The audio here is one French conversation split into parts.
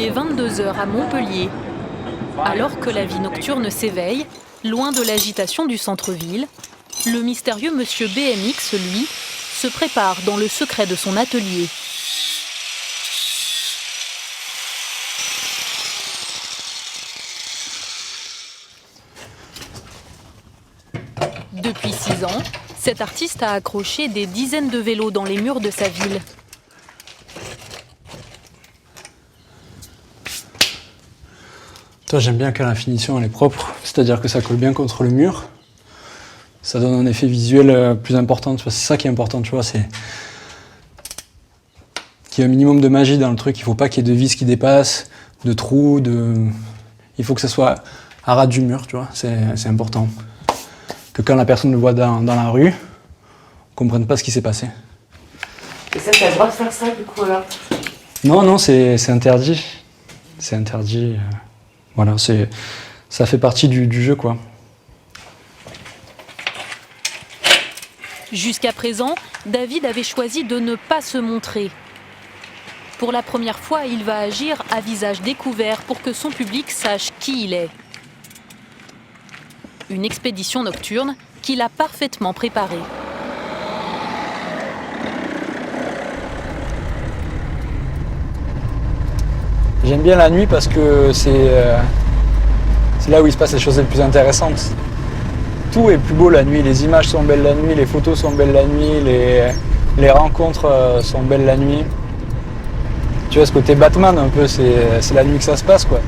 est 22 h à Montpellier. Alors que la vie nocturne s'éveille, loin de l'agitation du centre-ville, le mystérieux monsieur BMX, lui, se prépare dans le secret de son atelier. Depuis 6 ans, cet artiste a accroché des dizaines de vélos dans les murs de sa ville. Toi, j'aime bien quand la finition elle est propre, c'est-à-dire que ça colle bien contre le mur. Ça donne un effet visuel plus important, tu vois, c'est ça qui est important, tu vois, c'est qu'il y ait un minimum de magie dans le truc, il ne faut pas qu'il y ait de vis qui dépassent, de trous, il faut que ça soit à ras du mur, tu vois, c'est important. Que quand la personne le voit dans la rue, on ne comprenne pas ce qui s'est passé. Et ça, t'as le droit de faire ça, du coup, là? Non, c'est interdit. C'est interdit. Voilà, ça fait partie du jeu, quoi. Jusqu'à présent, David avait choisi de ne pas se montrer. Pour la première fois, il va agir à visage découvert pour que son public sache qui il est. Une expédition nocturne qu'il a parfaitement préparée. J'aime bien la nuit parce que c'est là où il se passe les choses les plus intéressantes. Tout est plus beau la nuit, les images sont belles la nuit, les photos sont belles la nuit, les rencontres sont belles la nuit. Tu vois, ce côté Batman un peu, c'est la nuit que ça se passe, quoi.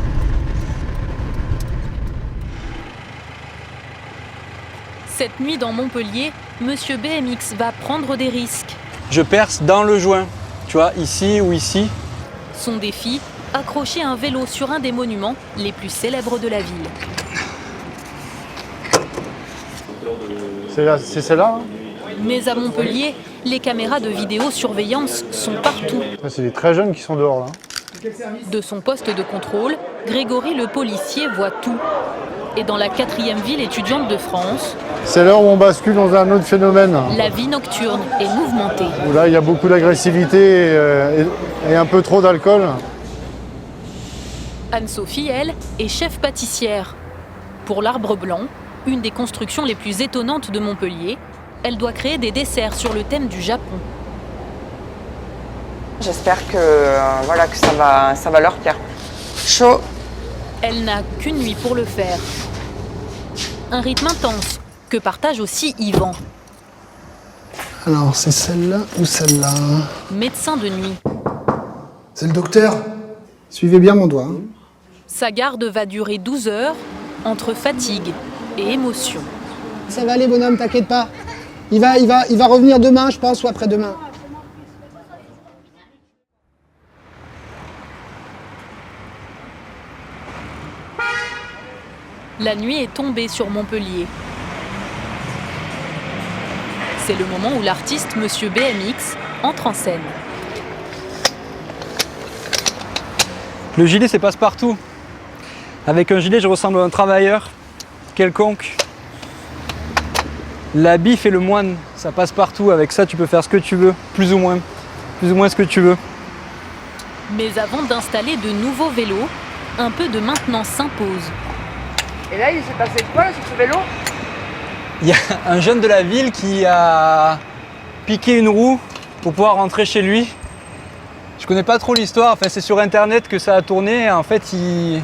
Cette nuit dans Montpellier, monsieur BMX va prendre des risques. Je perce dans le joint, tu vois, ici ou ici. Son défi, accrocher un vélo sur un des monuments les plus célèbres de la ville. C'est celle-là, hein? Mais à Montpellier, les caméras de vidéosurveillance sont partout. C'est des très jeunes qui sont dehors, là. De son poste de contrôle, Grégory le policier voit tout. Et dans la 4e ville étudiante de France, C'est l'heure où on bascule dans un autre phénomène. la vie nocturne est mouvementée. Où là, il y a beaucoup d'agressivité et un peu trop d'alcool. Anne-Sophie, elle, est chef pâtissière. Pour l'Arbre Blanc, une des constructions les plus étonnantes de Montpellier, elle doit créer des desserts sur le thème du Japon. J'espère que, que ça va leur plaire. Chaud. Elle n'a qu'une nuit pour le faire. Un rythme intense que partage aussi Yvan, Alors, c'est celle-là ou celle-là? médecin de nuit. C'est le docteur. Suivez bien mon doigt. Hein. Sa garde va durer 12 heures entre fatigue et émotion. Ça va aller, bonhomme, t'inquiète pas. Il va revenir demain, je pense, ou après-demain. La nuit est tombée sur Montpellier. C'est le moment où l'artiste Monsieur BMX entre en scène. Le gilet, c'est passe-partout. Avec un gilet, je ressemble à un travailleur quelconque. L'habit fait le moine, ça passe partout. Avec ça, tu peux faire ce que tu veux, plus ou moins ce que tu veux. Mais avant d'installer de nouveaux vélos, un peu de maintenance s'impose. Et là, il s'est passé quoi, là, sur ce vélo? Il y a un jeune de la ville qui a piqué une roue pour pouvoir rentrer chez lui. Je connais pas trop l'histoire, enfin, c'est sur internet que ça a tourné. En fait, il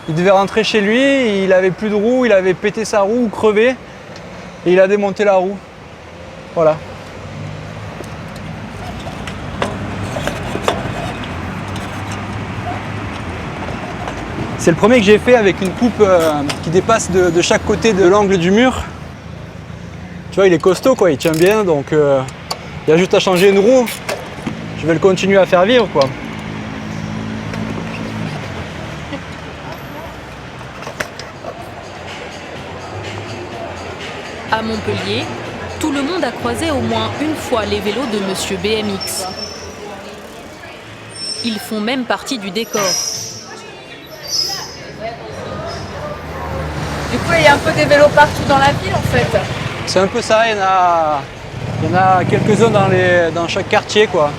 devait rentrer chez lui, il avait plus de roue, il avait pété sa roue ou crevé et il a démonté la roue. Voilà. C'est le premier que j'ai fait avec une coupe qui dépasse de chaque côté de l'angle du mur. Tu vois, il est costaud, quoi, il tient bien, donc il y a juste à changer une roue. Je vais le continuer à faire vivre, quoi. À Montpellier, tout le monde a croisé au moins une fois les vélos de Monsieur BMX. Ils font même partie du décor. Du coup, il y a un peu des vélos partout dans la ville, en fait. C'est un peu ça, il y en a quelques-uns dans chaque quartier, quoi.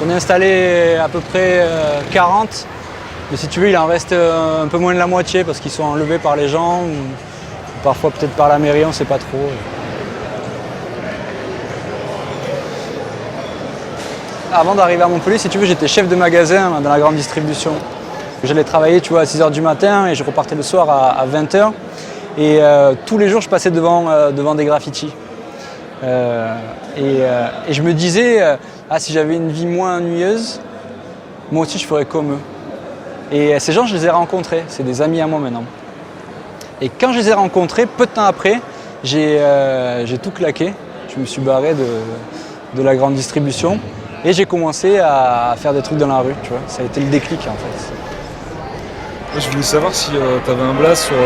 J'en ai installé à peu près 40 Mais si tu veux, il en reste un peu moins de la moitié parce qu'ils sont enlevés par les gens ou parfois peut-être par la mairie, on ne sait pas trop. Avant d'arriver à Montpellier, si tu veux, j'étais chef de magasin dans la grande distribution. J'allais travailler, tu vois, à 6h du matin et je repartais le soir à 20h. Et tous les jours, je passais devant des graffitis. Et je me disais, si j'avais une vie moins ennuyeuse, moi aussi je ferais comme eux. Et ces gens, je les ai rencontrés, c'est des amis à moi maintenant. Et quand je les ai rencontrés, peu de temps après, j'ai tout claqué. Je me suis barré de la grande distribution et j'ai commencé à faire des trucs dans la rue, tu vois. Ça a été le déclic en fait. Je voulais savoir si tu avais un blast sur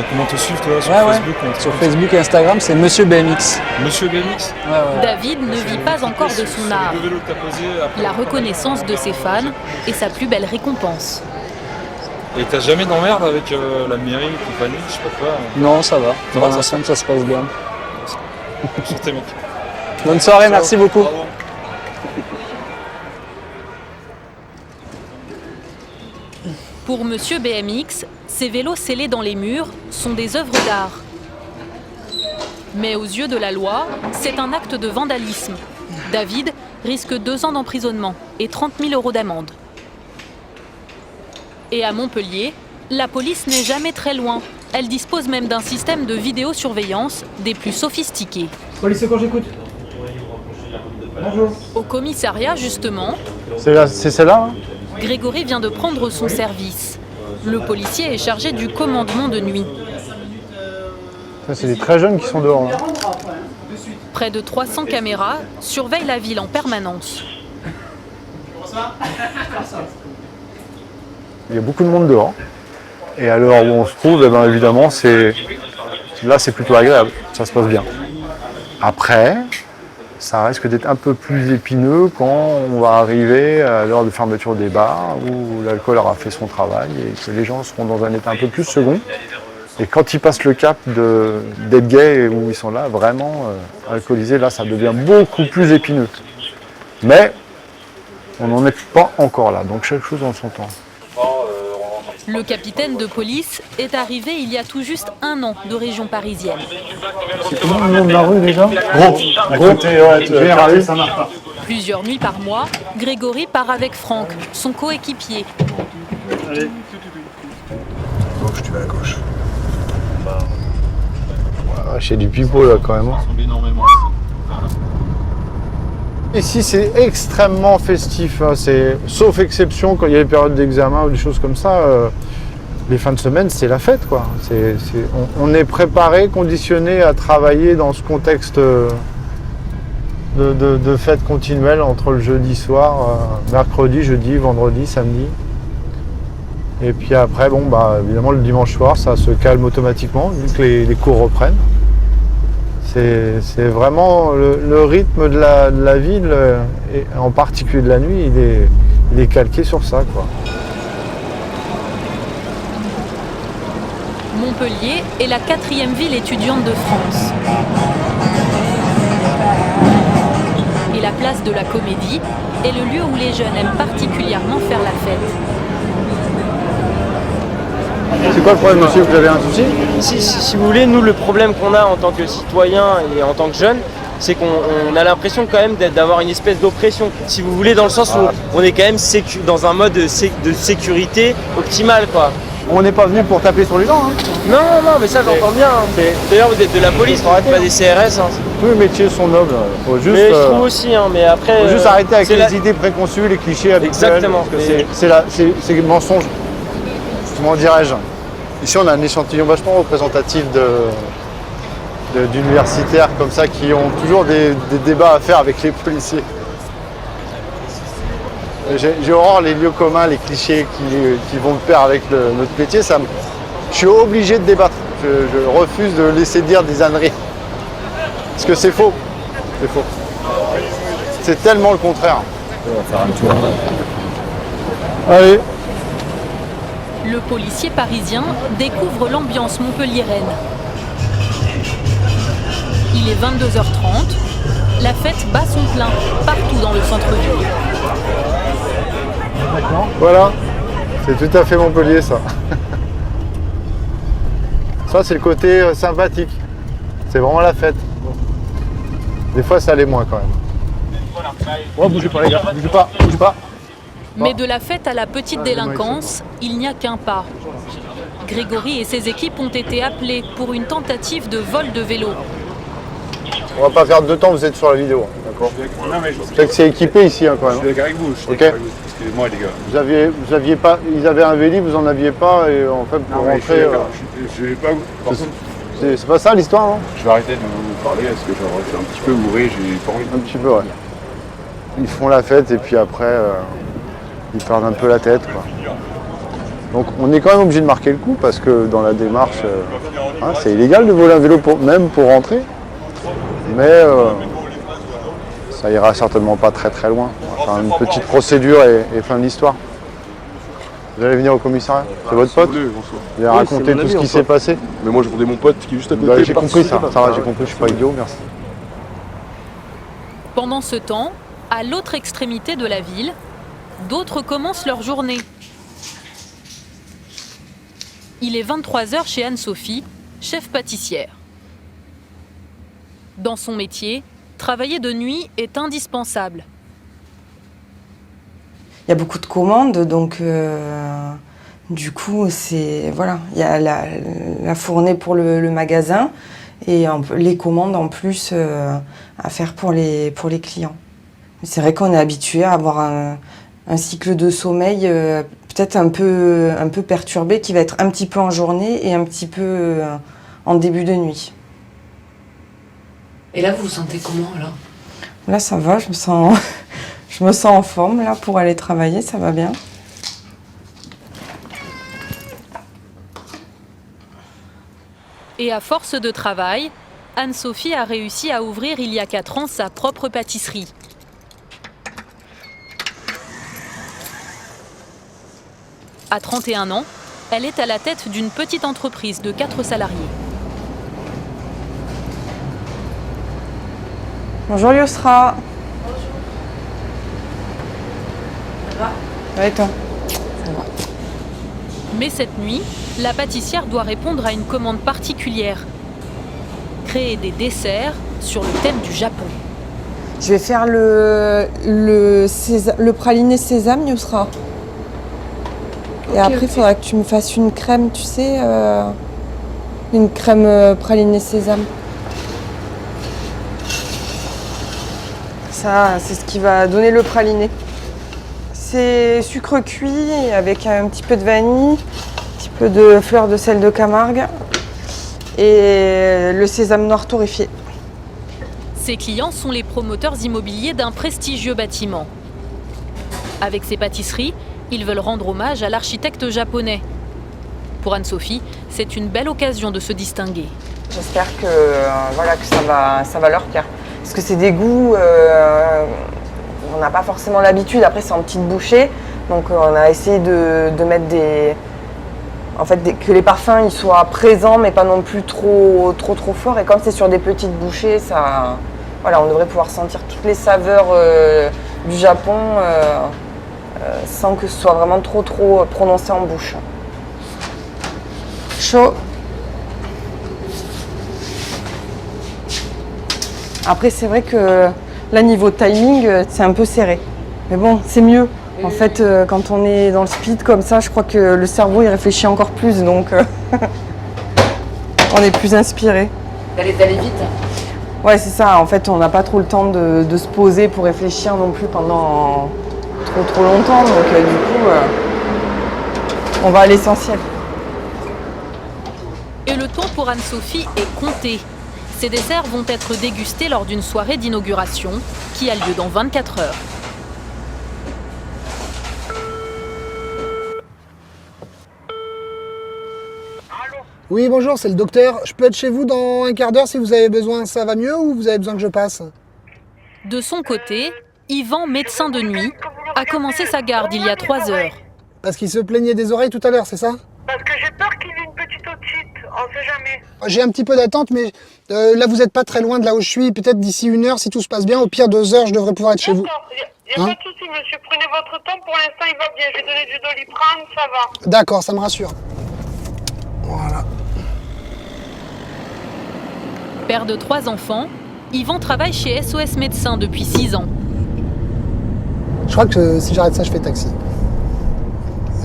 comment te suivre toi, sur Facebook. Sur Facebook et Instagram, c'est Monsieur BMX. Monsieur BMX. David ne vit pas encore de son art. La reconnaissance de ses fans est sa plus belle récompense. Et t'as jamais d'emmerde avec la mairie, compagnie, je sais pas quoi. Non, ça va. Dans l'ensemble, ça se passe bien. Santé, mec. Bonne soirée, merci beaucoup. Bravo. Pour Monsieur BMX, ces vélos scellés dans les murs sont des œuvres d'art. Mais aux yeux de la loi, c'est un acte de vandalisme. David risque 2 ans d'emprisonnement et 30 000 € d'amende. Et à Montpellier, la police n'est jamais très loin. Elle dispose même d'un système de vidéosurveillance des plus sophistiqués. Police, quand j'écoute. Bonjour. Au commissariat, justement, C'est celle-là, hein? Grégory vient de prendre son service. Le policier est chargé du commandement de nuit. Ça, c'est des très jeunes qui sont dehors. Là. Près de 300 caméras surveillent la ville en permanence. Il y a beaucoup de monde dehors. Et à l'heure où on se trouve, eh ben, évidemment, là, c'est plutôt agréable. Ça se passe bien. Après, ça risque d'être un peu plus épineux quand on va arriver à l'heure de fermeture des bars où l'alcool aura fait son travail et que les gens seront dans un état un peu plus second. Et quand ils passent le cap d'être gays où ils sont là, vraiment alcoolisés, là, ça devient beaucoup plus épineux. Mais on n'en est pas encore là, donc chaque chose en son temps. Le capitaine de police est arrivé il y a tout juste 1 an de région parisienne. C'est comment le nom de la rue déjà? Généraliste, ça marche pas. Plusieurs nuits par mois, Grégory part avec Franck, son coéquipier. Allez. Gauche, tu vas à gauche. J'ai du pipeau là quand même. Ici c'est extrêmement festif, hein. Sauf exception quand il y a les périodes d'examen ou des choses comme ça, les fins de semaine c'est la fête quoi. On est préparé, conditionné à travailler dans ce contexte de fête continuelle entre le jeudi soir, mercredi, jeudi, vendredi, samedi. Et puis après, bon bah évidemment le dimanche soir ça se calme automatiquement vu que les cours reprennent. C'est vraiment le rythme de la ville, et en particulier de la nuit, il est calqué sur ça, quoi. Montpellier est la 4e ville étudiante de France. Et la place de la Comédie est le lieu où les jeunes aiment particulièrement faire la fête. C'est quoi le problème, monsieur? Vous avez un souci? Si vous voulez, nous, le problème qu'on a en tant que citoyens et en tant que jeunes, c'est qu'on a l'impression quand même d'avoir une espèce d'oppression. Si vous voulez, dans le sens où on est quand même dans un mode de sécurité optimale, quoi. On n'est pas venu pour taper sur les gens, hein. Non, mais ça j'entends bien. Hein. D'ailleurs, vous êtes de la police, vous n'êtes pas des CRS. Hein. Tous les métiers sont nobles. Faut juste, mais je trouve aussi, hein, mais après... faut juste arrêter avec les idées préconçues, les clichés habituels. Exactement. C'est mensonge. Comment dirais-je? Ici, on a un échantillon vachement représentatif d'universitaires comme ça qui ont toujours des débats à faire avec les policiers. J'ai horreur les lieux communs, les clichés qui vont de pair avec notre métier. Je suis obligé de débattre. Je refuse de laisser dire des âneries. Parce que c'est faux. C'est faux. C'est tellement le contraire. On va faire un tour. Allez. Le policier parisien découvre l'ambiance montpelliéraine. Il est 22h30. La fête bat son plein partout dans le centre-ville. Voilà, C'est tout à fait Montpellier, ça. Ça, c'est le côté sympathique. C'est vraiment la fête. Des fois, ça l'est moins quand même. Oh, bougez pas les gars, bougez pas, bougez pas. Mais de la fête à la petite délinquance, il n'y a qu'un pas. Grégory et ses équipes ont été appelés pour une tentative de vol de vélo. On va pas perdre de temps, vous êtes sur la vidéo, d'accord? Je sais que c'est équipé ici quand même. Je suis d'accord avec vous, excusez-moi les gars. Vous aviez pas, ils avaient un Véli, vous en aviez pas, et en fait pour rentrer. Je vais pas. Par contre, c'est pas ça l'histoire, non? je vais arrêter de vous parler parce que je suis un petit peu bourré, j'ai pas envie de. Un petit peu, ouais. Ils font la fête et puis après, ils perdent un peu la tête, quoi. Donc on est quand même obligé de marquer le coup parce que dans la démarche, c'est illégal de voler un vélo même pour rentrer. Mais ça ira certainement pas très très loin. On va faire une petite procédure et fin de l'histoire. Vous allez venir au commissariat? C'est votre pote? Vous allez raconter tout ce qui s'est passé? Mais moi je rendais mon pote qui est juste à côté. J'ai compris ça, j'ai compris, je suis pas idiot, merci. Pendant ce temps, à l'autre extrémité de la ville, d'autres commencent leur journée. Il est 23h chez Anne-Sophie, chef pâtissière. Dans son métier, travailler de nuit est indispensable. Il y a beaucoup de commandes, donc du coup, voilà, il y a la fournée pour le magasin et les commandes en plus à faire pour les clients. C'est vrai qu'on est habitué à avoir un cycle de sommeil peut-être un peu perturbé, qui va être un petit peu en journée et un petit peu en début de nuit. Et là, vous vous sentez comment là? Là, ça va, je me sens en forme là pour aller travailler, ça va bien. Et à force de travail, Anne-Sophie a réussi à ouvrir il y a 4 ans sa propre pâtisserie. À 31 ans, elle est à la tête d'une petite entreprise de 4 salariés. Bonjour Yosra. Bonjour. Ça va? Ouais, et toi? Ça va. Mais cette nuit, la pâtissière doit répondre à une commande particulière. Créer des desserts sur le thème du Japon. Je vais faire le praliné sésame, Yosra. Et après, il faudra que tu me fasses une crème, tu sais, une crème praliné sésame. Ça, c'est ce qui va donner le praliné. C'est sucre cuit avec un petit peu de vanille, un petit peu de fleur de sel de Camargue et le sésame noir torréfié. Ses clients sont les promoteurs immobiliers d'un prestigieux bâtiment. Avec ses pâtisseries, ils veulent rendre hommage à l'architecte japonais. Pour Anne-Sophie, c'est une belle occasion de se distinguer. J'espère que, que ça va leur plaire. Parce que c'est des goûts, on n'a pas forcément l'habitude. Après, c'est en petites bouchées. Donc, on a essayé de mettre que les parfums ils soient présents, mais pas non plus trop forts. Et comme c'est sur des petites bouchées, on devrait pouvoir sentir toutes les saveurs du Japon sans que ce soit vraiment trop prononcé en bouche. Chaud. Après, c'est vrai que là, niveau timing, c'est un peu serré. Mais bon, c'est mieux. En fait, quand on est dans le speed comme ça, je crois que le cerveau, il réfléchit encore plus. Donc, on est plus inspiré. D'aller vite? Ouais, c'est ça. En fait, on n'a pas trop le temps de se poser pour réfléchir non plus pendant trop longtemps. Donc, du coup, on va à l'essentiel. Et le temps pour Anne-Sophie est compté. Ces desserts vont être dégustés lors d'une soirée d'inauguration qui a lieu dans 24 heures. Oui, bonjour, c'est le docteur. Je peux être chez vous dans un quart d'heure si vous avez besoin. Ça va mieux ou vous avez besoin que je passe? De son côté, Yvan, médecin de nuit, a commencé sa garde il y a 3 heures. Parce qu'il se plaignait des oreilles tout à l'heure, c'est ça? Parce que j'ai peur qu'il ait une petite otite, on sait jamais. J'ai un petit peu d'attente, mais là vous n'êtes pas très loin de là où je suis. Peut-être d'ici 1 heure, si tout se passe bien. Au pire, 2 heures, je devrais pouvoir être chez vous. D'accord, il n'y a pas de souci. tout, monsieur. Prenez votre temps. Pour l'instant, il va bien. Je vais donner du Doliprane, ça va. D'accord, ça me rassure. Voilà. Père de 3 enfants, Yvan travaille chez SOS Médecins depuis 6 ans. Je crois que si j'arrête ça, je fais taxi.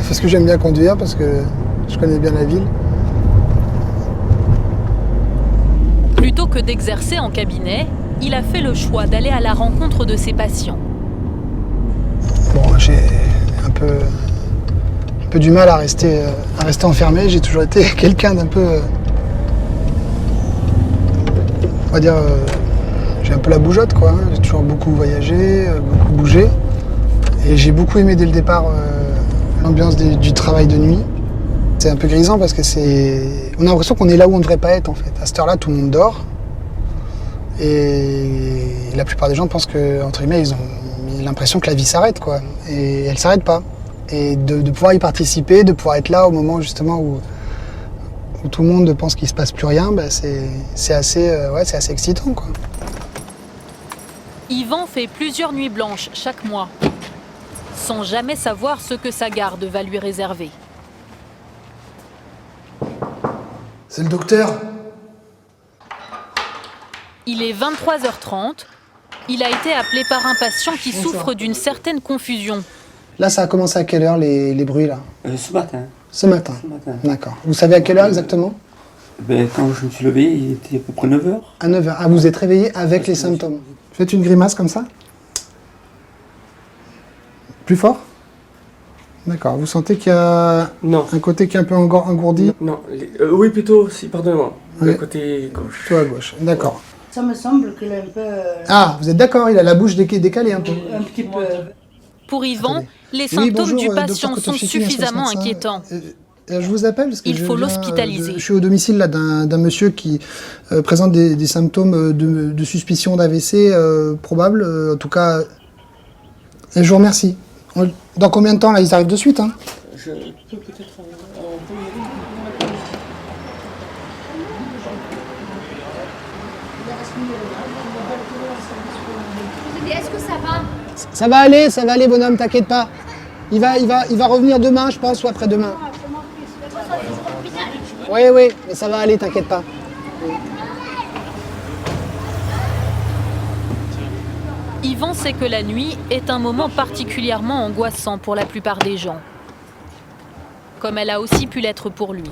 Parce que j'aime bien conduire, parce que je connais bien la ville. Plutôt que d'exercer en cabinet, il a fait le choix d'aller à la rencontre de ses patients. Bon, j'ai un peu du mal à rester enfermé. J'ai toujours été quelqu'un d'un peu... on va dire... j'ai un peu la bougeotte, quoi. J'ai toujours beaucoup voyagé, beaucoup bougé. Et j'ai beaucoup aimé dès le départ l'ambiance du travail de nuit. C'est un peu grisant parce que on a l'impression qu'on est là où on ne devrait pas être, en fait. À cette heure-là, tout le monde dort. Et la plupart des gens pensent que, entre guillemets, ils ont l'impression que la vie s'arrête, quoi. Et elle s'arrête pas. Et de pouvoir y participer, de pouvoir être là au moment justement où tout le monde pense qu'il se passe plus rien, bah c'est assez excitant, quoi. Yvan fait plusieurs nuits blanches chaque mois, sans jamais savoir ce que sa garde va lui réserver. C'est le docteur. Il est 23h30. Il a été appelé par un patient qui souffre d'une certaine confusion. Là, ça a commencé à quelle heure les bruits, là? Ce matin. Ce matin. D'accord. Vous savez à quelle heure exactement? Quand je me suis levé, il était à peu près 9h. À 9h. Ah, vous êtes réveillé avec les symptômes. Faites une grimace comme ça. Plus fort? D'accord. Vous sentez qu'il y a un côté qui est un peu engourdi? Non. Oui, plutôt, si, pardonnez-moi. Oui. Le côté gauche. Toi à gauche. D'accord. Ça me semble qu'il est un peu... Ah, vous êtes d'accord, il a la bouche décalée un peu. Un petit peu... Pour Yvan, Attendez. les symptômes bonjour, du docteur patient sont Kotovchikine, suffisamment SOS Médecins. inquiétants. Je vous appelle parce que Il faut l'hospitaliser. Je suis au domicile là d'un monsieur qui présente des symptômes de suspicion d'AVC probable. En tout cas, et je vous remercie. Dans combien de temps là? Ils arrivent de suite, hein? Je peux peut-être... Est-ce que ça va? Ça va aller, bonhomme, t'inquiète pas. Il va revenir demain, je pense, ou après-demain. Oui, mais ça va aller, t'inquiète pas. Yvan sait que la nuit est un moment particulièrement angoissant pour la plupart des gens. Comme elle a aussi pu l'être pour lui.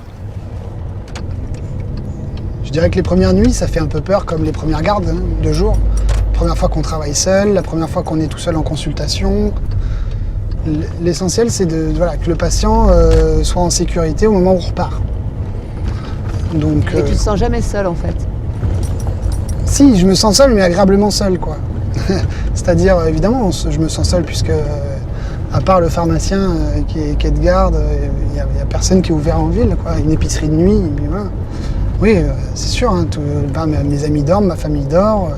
Je dirais que les premières nuits, ça fait un peu peur, comme les premières gardes de jour. La première fois qu'on travaille seul, la première fois qu'on est tout seul en consultation. L'essentiel, c'est que le patient soit en sécurité au moment où on repart. Donc, Et tu te sens jamais seul, en fait? Si, je me sens seul, mais agréablement seul, quoi. C'est-à-dire, évidemment, je me sens seul puisque, à part le pharmacien qui est de garde, il n'y a personne qui est ouvert en ville, quoi. Une épicerie de nuit, mais voilà. Oui, c'est sûr, hein, mes amis dorment, ma famille dort.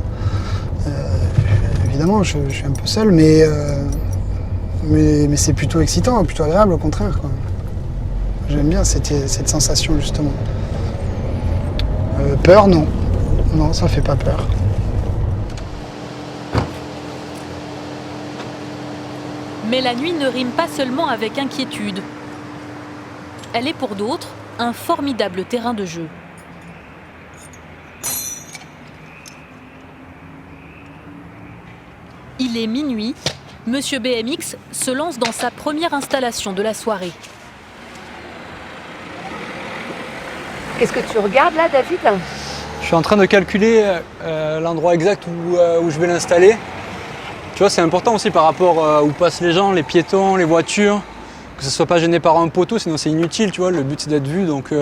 Évidemment, je suis un peu seul, mais c'est plutôt excitant, plutôt agréable, au contraire, quoi. J'aime bien cette sensation, justement. Peur, non. Non, ça fait pas peur. Mais la nuit ne rime pas seulement avec inquiétude. Elle est pour d'autres un formidable terrain de jeu. Il est minuit. Monsieur BMX se lance dans sa première installation de la soirée. Qu'est-ce que tu regardes là, David? Je suis en train de calculer l'endroit exact où je vais l'installer. Tu vois, c'est important aussi par rapport où passent les gens, les piétons, les voitures, que ce ne soit pas gêné par un poteau, sinon c'est inutile, tu vois, le but c'est d'être vu, donc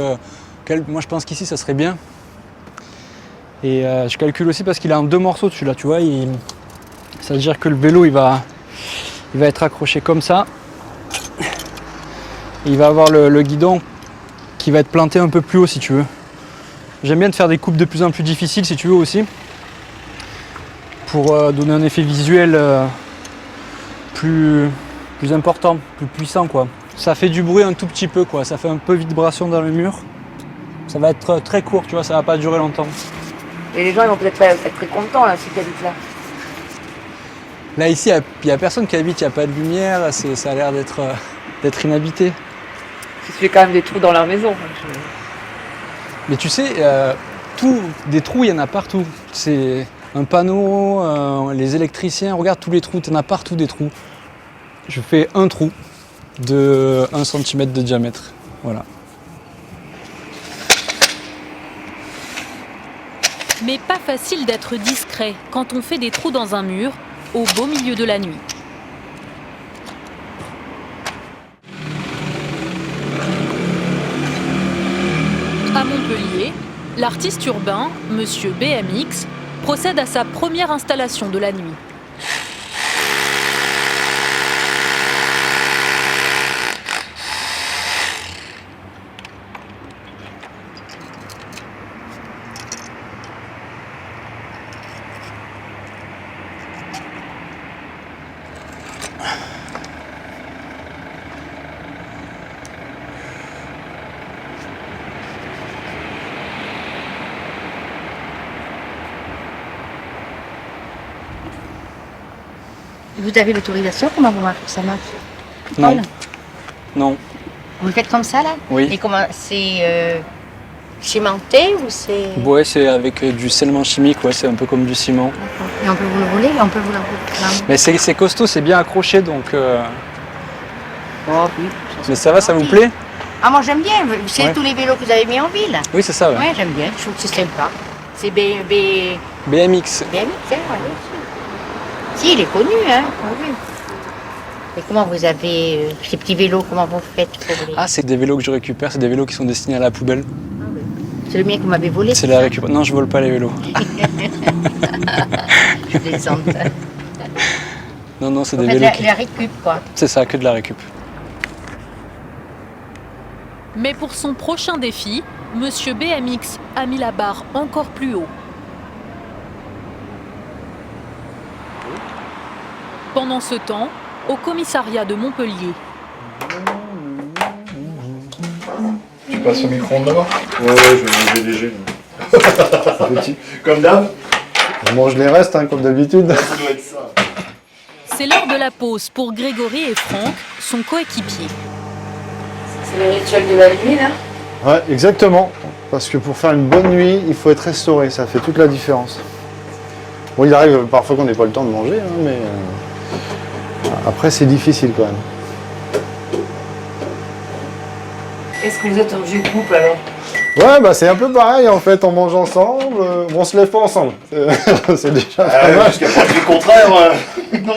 moi je pense qu'ici ça serait bien. Et je calcule aussi parce qu'il est en 2 morceaux celui-là, tu vois, ça veut dire que le vélo il va être accroché comme ça. Et il va avoir le guidon qui va être planté un peu plus haut si tu veux. J'aime bien de faire des coupes de plus en plus difficiles si tu veux aussi, pour donner un effet visuel plus important, plus puissant, quoi. Ça fait du bruit un tout petit peu, quoi. Ça fait un peu vibration dans le mur. Ça va être très court, tu vois, ça va pas durer longtemps. Et les gens ils vont peut-être pas être très contents là, si tu habites là. Là, ici, il n'y a personne qui habite, il n'y a pas de lumière, ça a l'air d'être inhabité. Ça fait quand même des trous dans leur maison. Mais tu sais, des trous, il y en a partout. C'est un panneau, les électriciens, regarde tous les trous, il y en a partout des trous. Je fais un trou de 1 cm de diamètre. Voilà. Mais pas facile d'être discret quand on fait des trous dans un mur au beau milieu de la nuit. À Montpellier, l'artiste urbain, Monsieur BMX, procède à sa première installation de la nuit. Vous avez l'autorisation? Comment ça marche? Non. Paul, Non. vous le faites comme ça là? Oui. Et comment c'est cimenté ou c'est... Ouais, c'est avec du scellement chimique, ouais, c'est un peu comme du ciment. Et on peut vous le rouler? On peut vous le rouler? Mais c'est costaud, c'est bien accroché, donc... Oh oui. Mais ça va, ça vous plaît? Ah moi j'aime bien. C'est Ouais. tous les vélos que vous avez mis en ville? Oui, c'est ça, ouais. Ouais, j'aime bien. Je trouve que c'est sympa. C'est BMX. BMX, hein, ouais. Si, il est connu, hein. Oui. Et comment vous avez ces petits vélos, comment vous faites pour les... Ah, c'est des vélos que je récupère, c'est des vélos qui sont destinés à la poubelle. C'est le mien que vous m'avez volé? C'est la récup. Non, je vole pas les vélos. Je plaisante. Non, non, c'est Vous des faites vélos qui... la récup, quoi. C'est ça, que de la récup. Mais pour son prochain défi, Monsieur BMX a mis la barre encore plus haut. Pendant ce temps, au commissariat de Montpellier, Tu passes au micro-ondes d'abord? Ouais, je vais manger léger. Petit. Comme d'hab? On mange les restes, hein, comme d'habitude. Ça doit être ça. c'est l'heure de la pause pour Grégory et Franck, son coéquipier. C'est le rituel de la nuit, là? Ouais, exactement. Parce que pour faire une bonne nuit, il faut être restauré. Ça fait toute la différence. Bon, il arrive parfois qu'on n'ait pas le temps de manger, hein, mais après, c'est difficile quand même. Est-ce que vous êtes un vieux couple, alors? Ouais, bah c'est un peu pareil en fait. On mange ensemble, on se lève pas ensemble. C'est déjà pas mal. Jusqu'à preuve du contraire. Non.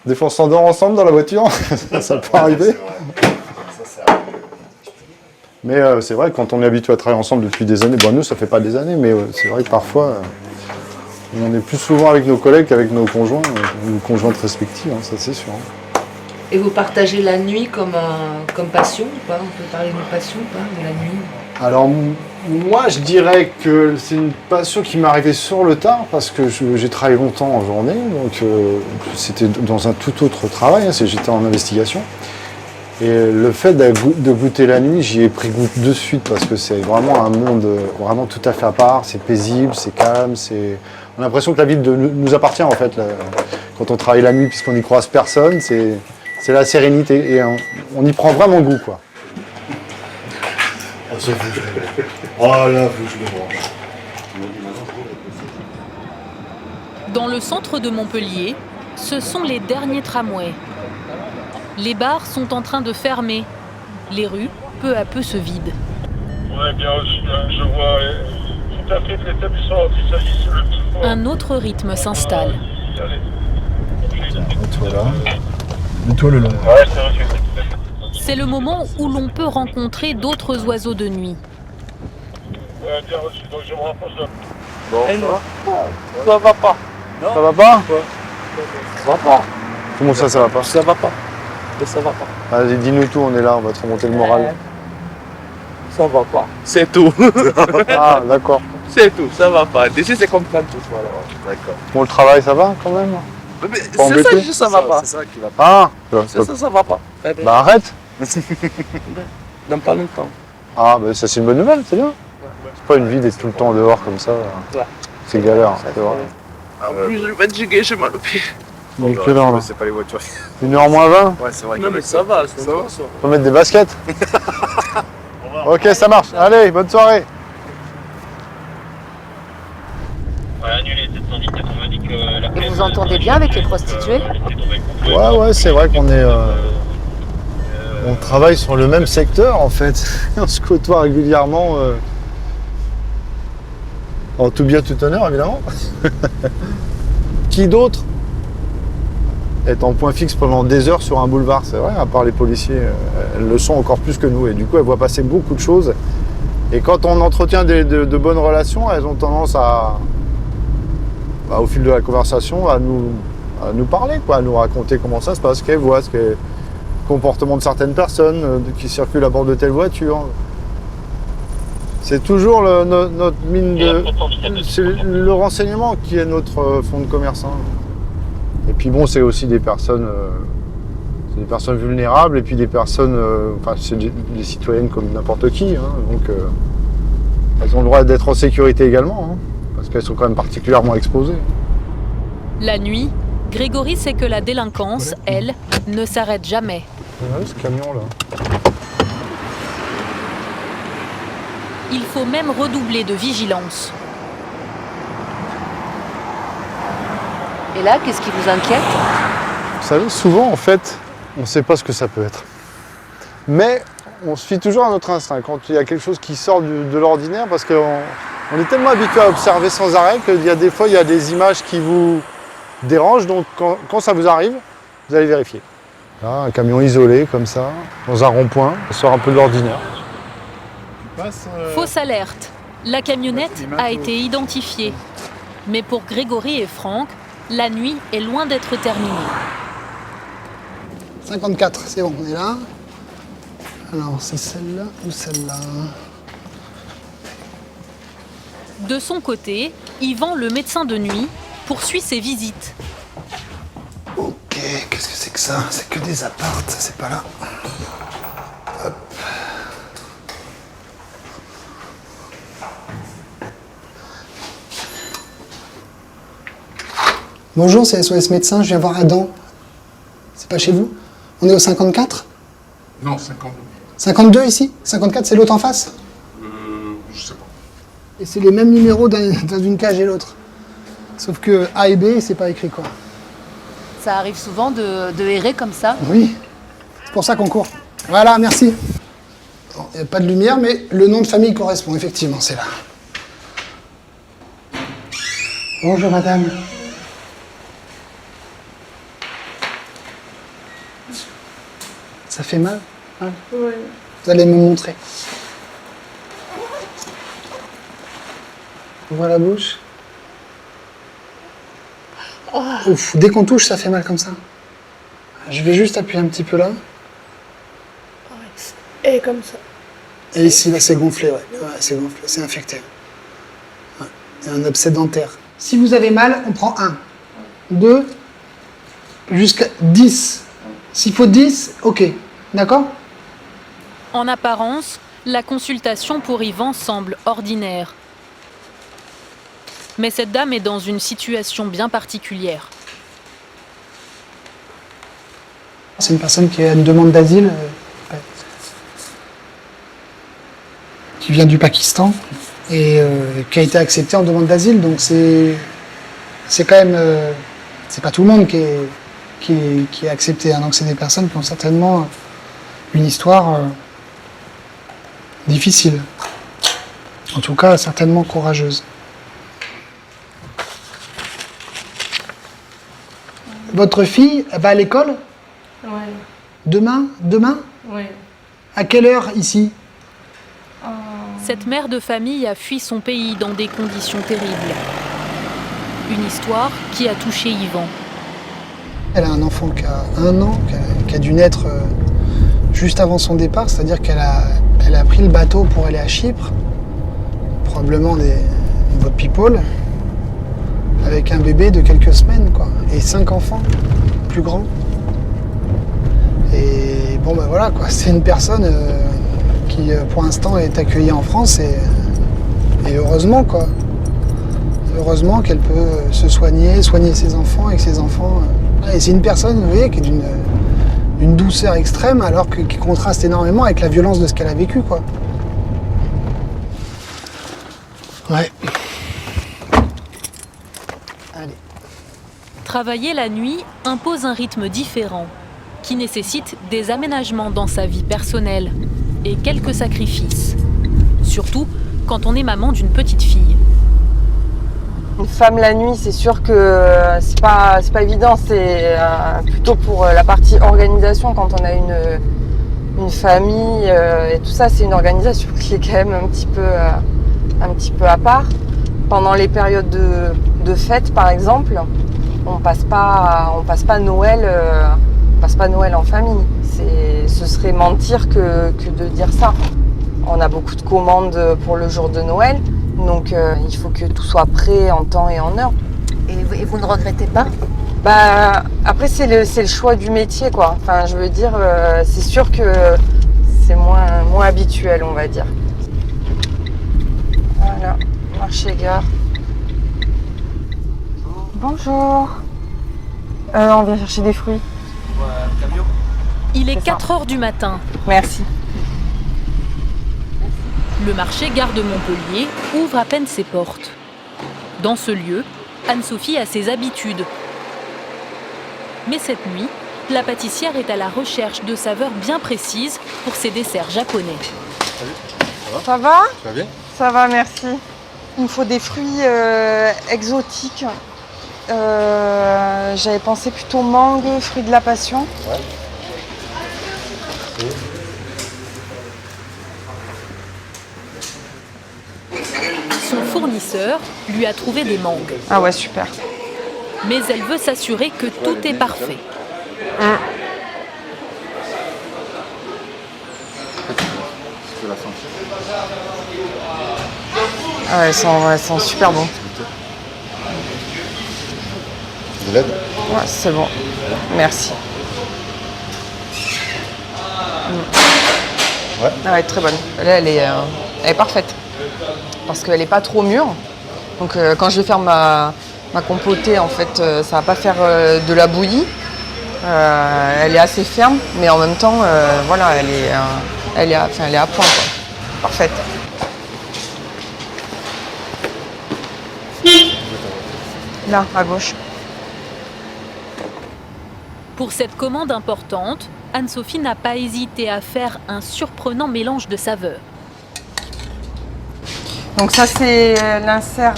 Des fois, on s'endort ensemble dans la voiture. Ça peut arriver. Mais c'est vrai que quand on est habitué à travailler ensemble depuis des années, bon nous ça fait pas des années, mais c'est vrai que parfois on est plus souvent avec nos collègues qu'avec nos conjoints, nos conjointes respectives, hein, ça c'est sûr. Et vous partagez la nuit comme passion ou pas? On peut parler de passion ou pas, de la nuit? Alors moi je dirais que c'est une passion qui m'est arrivée sur le tard parce que j'ai travaillé longtemps en journée, donc c'était dans un tout autre travail, hein, j'étais en investigation. Et le fait de goûter la nuit, j'y ai pris goût de suite parce que c'est vraiment un monde vraiment tout à fait à part, c'est paisible, c'est calme, on a l'impression que la ville nous appartient en fait. Quand on travaille la nuit puisqu'on n'y croise personne, c'est la sérénité et on y prend vraiment goût, quoi. Oh, ça faut que je le Oh là, faut que je le branche. Dans le centre de Montpellier, ce sont les derniers tramways. Les bars sont en train de fermer. Les rues, peu à peu, se vident. Ouais, bien aussi, je vois tout à fait l'établissement qui s'agit sur le petit. Un autre rythme s'installe. Mets-toi là. Mets-toi le long. Ouais, c'est vrai. C'est le moment où l'on peut rencontrer d'autres oiseaux de nuit. Ouais, bien reçu, donc je me rapproche là. Bon, ça va pas. Ça va pas? Ça va pas. Comment ça va pas? Ça va pas. Mais ça va pas. Allez, dis-nous tout, on est là, on va te remonter le moral. Ça va pas. C'est tout. Ah, d'accord. C'est tout, ça va pas. D'ici, c'est comme ça tout. Voilà. D'accord. Bon, le travail, ça va quand même? Mais Pas c'est ça, embêté? juste ça va pas. C'est ça qui va pas. Ah, Ça va pas. bah arrête. Dans pas longtemps. Ah, bah ça c'est une bonne nouvelle, c'est bien. C'est pas une vie d'être tout le temps dehors comme ça. Ouais. C'est galère, c'est vrai. En plus, je suis fatigué, j'ai mal au pied. Donc, quelle heure là? C'est pas les voitures. 1h moins 20? Ouais, c'est vrai. Non, mais ça va, ça va. Faut mettre des baskets. Ok, ça marche. Allez, bonne soirée. Et vous entendez bien avec les prostituées? Ouais, c'est vrai qu'on est. On travaille sur le même secteur en fait. On se côtoie régulièrement. En tout bien, tout honneur, évidemment. Qui d'autre est en point fixe pendant des heures sur un boulevard? C'est vrai, à part les policiers, elles le sont encore plus que nous. Et du coup, elles voient passer beaucoup de choses. Et quand on entretient de bonnes relations, elles ont tendance à, au fil de la conversation, à nous parler, quoi, à nous raconter comment ça se passe, qu'elles voient, le comportement de certaines personnes qui circulent à bord de telle voiture. C'est toujours notre mine de... C'est le renseignement qui est notre fonds de commerce. Hein. Et puis bon, c'est aussi des personnes vulnérables et puis des personnes... Enfin, c'est des citoyennes comme n'importe qui. Hein, donc, elles ont le droit d'être en sécurité également, hein, parce qu'elles sont quand même particulièrement exposées. La nuit, Grégory sait que la délinquance, elle, ne s'arrête jamais. Ouais, ce camion-là. Il faut même redoubler de vigilance. Et là, qu'est-ce qui vous inquiète? Vous savez, souvent, en fait, on ne sait pas ce que ça peut être. Mais on se fie toujours à notre instinct quand il y a quelque chose qui sort de l'ordinaire, parce qu'on est tellement habitué à observer sans arrêt qu'il y a des fois, il y a des images qui vous dérangent. Donc, quand ça vous arrive, vous allez vérifier. Là, un camion isolé, comme ça, dans un rond-point, ça sort un peu de l'ordinaire. Fausse alerte. La camionnette a été identifiée. Mais pour Grégory et Franck, la nuit est loin d'être terminée. 54, c'est bon, on est là. Alors, c'est celle-là ou celle-là? De son côté, Yvan, le médecin de nuit, poursuit ses visites. Ok, qu'est-ce que c'est que ça? C'est que des appartes, c'est pas là. Hop. Bonjour, c'est SOS Médecin, je viens voir Adam. C'est pas chez vous? On est au 54? Non, 52. 52 ici? 54 c'est l'autre en face? Je sais pas. Et c'est les mêmes numéros dans une cage et l'autre. Sauf que A et B, c'est pas écrit quoi. Ça arrive souvent de errer comme ça? Oui, c'est pour ça qu'on court. Voilà, merci. Il n'y a pas de lumière, mais le nom de famille correspond, effectivement, c'est là. Bonjour madame. Ça fait mal? Oui. Vous allez me montrer. Ouvre la bouche. Ouf, dès qu'on touche, ça fait mal comme ça. Je vais juste appuyer un petit peu là. Et comme ça. Et ici, là, c'est gonflé, ouais. Ouais, c'est gonflé, c'est infecté. Ouais. Il y a un abcès dentaire. Si vous avez mal, on prend 1, 2, jusqu'à 10. S'il faut 10, ok. D'accord? En apparence, la consultation pour Yvan semble ordinaire. Mais cette dame est dans une situation bien particulière. C'est une personne qui a une demande d'asile, qui vient du Pakistan et qui a été acceptée en demande d'asile. Donc c'est quand même, c'est pas tout le monde qui est accepté. Hein. Donc c'est des personnes qui ont certainement une histoire difficile. En tout cas, certainement courageuse. Votre fille, elle va à l'école? Ouais. Demain? Ouais. À quelle heure ici? Cette mère de famille a fui son pays dans des conditions terribles. Une histoire qui a touché Yvan. Elle a un enfant qui a 1 an, qui a dû naître juste avant son départ, c'est-à-dire qu'elle a pris le bateau pour aller à Chypre, probablement des boat people, avec un bébé de quelques semaines, quoi, et 5 enfants, plus grands. Et bon, ben voilà, quoi, c'est une personne qui, pour l'instant, est accueillie en France, et heureusement, quoi. heureusement qu'elle peut se soigner ses enfants et que ses enfants... Et c'est une personne, vous voyez, qui est d'une douceur extrême alors qui contraste énormément avec la violence de ce qu'elle a vécu, quoi. Ouais. Allez. Travailler la nuit impose un rythme différent, qui nécessite des aménagements dans sa vie personnelle et quelques sacrifices. Surtout quand on est maman d'une petite fille. Une femme la nuit, c'est sûr que c'est pas évident, c'est plutôt pour la partie organisation quand on a une famille et tout ça, c'est une organisation qui est quand même un petit peu à part. Pendant les périodes de fête par exemple, on passe pas Noël en famille. Ce serait mentir que de dire ça. On a beaucoup de commandes pour le jour de Noël, donc il faut que tout soit prêt en temps et en heure. Et vous ne regrettez pas? Après c'est le choix du métier, quoi. Enfin, je veux dire, c'est sûr que c'est moins habituel, on va dire. Voilà, marché-gare. Bonjour. On vient chercher des fruits. Il est 4 heures du matin. Merci. Le marché Gare de Montpellier ouvre à peine ses portes. Dans ce lieu, Anne-Sophie a ses habitudes. Mais cette nuit, la pâtissière est à la recherche de saveurs bien précises pour ses desserts japonais. Salut, ça va? Ça va bien? Ça va, merci. Il me faut des fruits exotiques. J'avais pensé plutôt mangue, fruits de la passion. Ouais. Son fournisseur lui a trouvé des mangues. Ah ouais, super. Mais elle veut s'assurer que tout est parfait. Ah ouais, elles sont super bons. De l'aide? Ouais, c'est bon. Merci. Ouais. Ah ouais, très bonne. Là, elle est parfaite. Parce qu'elle n'est pas trop mûre. Donc quand je vais faire ma compotée, en fait, ça va pas faire de la bouillie. Elle est assez ferme, mais en même temps, voilà, elle est à point, quoi. Parfaite. Là, à gauche. Pour cette commande importante, Anne-Sophie n'a pas hésité à faire un surprenant mélange de saveurs. Donc ça, c'est l'insert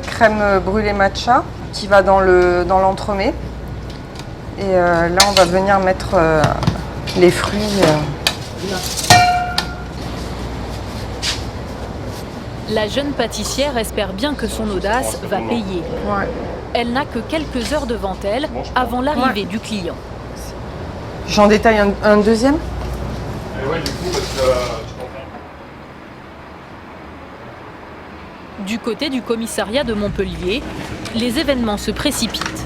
crème brûlée matcha qui va dans l'entremet. Et là, on va venir mettre les fruits. La jeune pâtissière espère bien que son audace va payer. Ouais. Elle n'a que quelques heures devant elle avant l'arrivée du client. J'en détaille un deuxième. Du côté du commissariat de Montpellier, les événements se précipitent.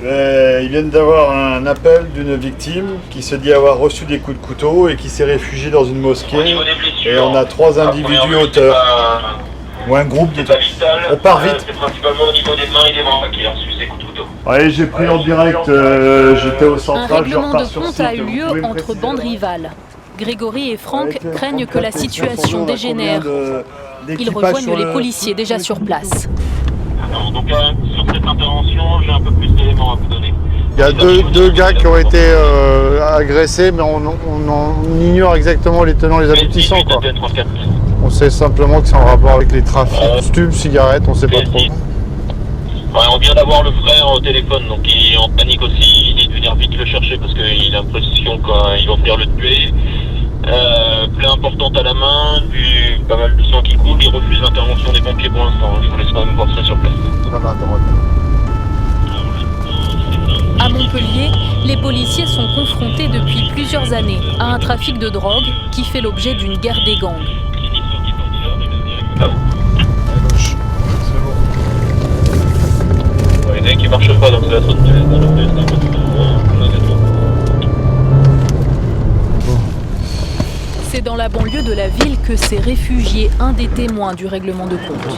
Ils viennent d'avoir un appel d'une victime qui se dit avoir reçu des coups de couteau et qui s'est réfugiée dans une mosquée. Et on a 3 individus auteurs. Ou un groupe de... On part vite. C'est principalement au niveau des mains et des bras qu'il a reçu ces coups de couteau. Ouais, j'ai pris en direct, j'étais au central. Un règlement de compte a eu lieu entre bandes rivales. Grégory et Franck craignent que la situation dégénère. Ils rejoignent les policiers déjà sur place. Alors, donc sur cette intervention, j'ai un peu plus d'éléments à vous donner. Il y a deux gars qui ont été agressés, mais on ignore exactement les tenants et les aboutissants, quoi. On sait simplement que c'est en rapport avec les trafics, stupes, cigarettes, on sait pas trop. Ouais, on vient d'avoir le frère au téléphone, donc il est en panique aussi. Il dit de venir vite le chercher parce qu'il a l'impression qu'ils vont venir le tuer. Plaie importante à la main, pas mal de sang qui coule. Il refuse l'intervention des pompiers pour l'instant. Je vous laisse quand même voir ça sur place. À Montpellier, les policiers sont confrontés depuis plusieurs années à un trafic de drogue qui fait l'objet d'une guerre des gangs. Il y en a qui ne marche pas, donc c'est la zone C'est dans la banlieue de la ville que s'est réfugié un des témoins du règlement de compte.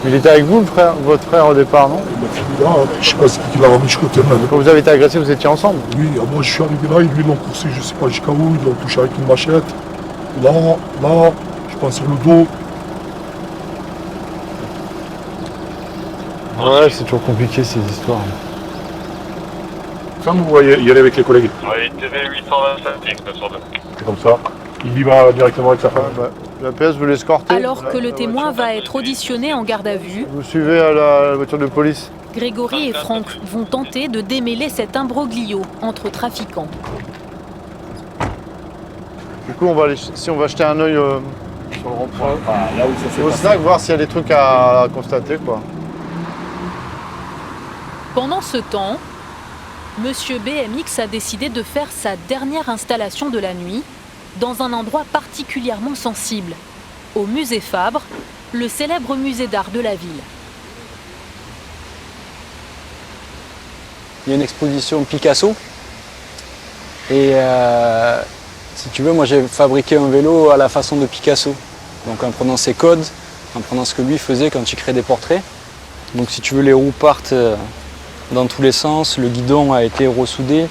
Il était avec vous, votre frère au départ, non? Je sais pas c'est qui l'a ramené jusqu'au terrain. Quand vous avez été agressé, vous étiez ensemble? Oui, moi je suis arrivé là, ils l'ont poussé, je sais pas jusqu'à où, ils l'ont touché avec une machette. Là, je pense sur le dos. Ouais, c'est toujours compliqué ces histoires. Quand vous voyez y aller avec les collègues. Oui, TV 825, 902. C'est comme ça. Il y va directement avec sa femme. La PS veut l'escorter. Alors que le témoin va être auditionné en garde à vue, Vous suivez à la voiture de police. Grégory et Franck vont tenter de démêler cet imbroglio entre trafiquants. Du coup, on va jeter un œil sur le rond-point. Là où ça s'est Au snack, voir s'il y a des trucs à constater, quoi. Pendant ce temps, Monsieur BMX a décidé de faire sa dernière installation de la nuit dans un endroit particulièrement sensible, au musée Fabre, le célèbre musée d'art de la ville. Il y a une exposition Picasso. Et si tu veux, moi j'ai fabriqué un vélo à la façon de Picasso. Donc en prenant ses codes, en prenant ce que lui faisait quand il créait des portraits. Donc si tu veux, les roues partent dans tous les sens, le guidon a été ressoudé,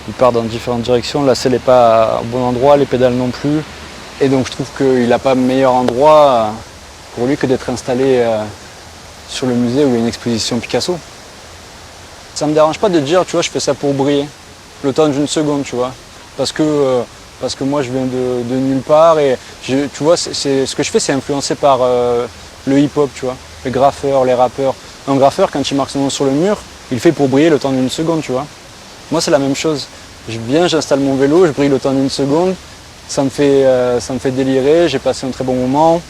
il part dans différentes directions, la selle n'est pas au bon endroit, les pédales non plus. Et donc je trouve qu'il n'a pas meilleur endroit pour lui que d'être installé sur le musée où il y a une exposition Picasso. Ça ne me dérange pas de dire, tu vois, je fais ça pour briller, le temps d'une seconde, tu vois. Parce que moi je viens de nulle part et tu vois, ce que je fais, c'est influencé par le hip-hop, tu vois, les graffeurs, les rappeurs. Un graffeur, quand il marque son nom sur le mur, il le fait pour briller le temps d'une seconde, tu vois. Moi, c'est la même chose. Je viens, j'installe mon vélo, je brille le temps d'une seconde, ça me fait délirer, j'ai passé un très bon moment,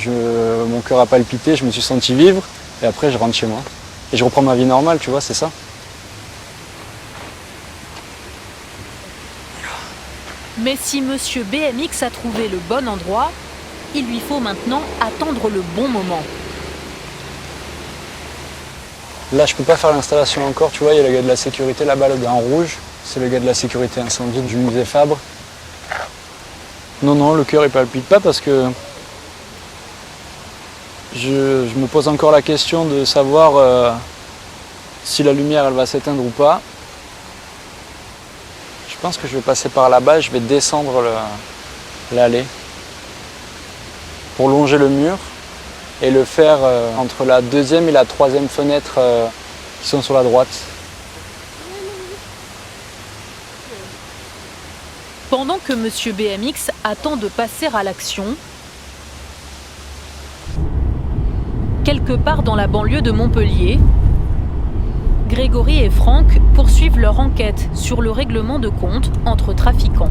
mon cœur a palpité, je me suis senti vivre, et après je rentre chez moi. Et je reprends ma vie normale, tu vois, c'est ça. Mais si Monsieur BMX a trouvé le bon endroit, il lui faut maintenant attendre le bon moment. Là, je peux pas faire l'installation encore, tu vois, il y a le gars de la sécurité là-bas, le gars en rouge. C'est le gars de la sécurité incendie du musée Fabre. Non, le cœur il palpite pas parce que je me pose encore la question de savoir si la lumière elle va s'éteindre ou pas. Je pense que je vais passer par là-bas et je vais descendre l'allée pour longer le mur et le faire entre la deuxième et la troisième fenêtre qui sont sur la droite. Pendant que Monsieur BMX attend de passer à l'action, quelque part dans la banlieue de Montpellier, Grégory et Franck poursuivent leur enquête sur le règlement de compte entre trafiquants.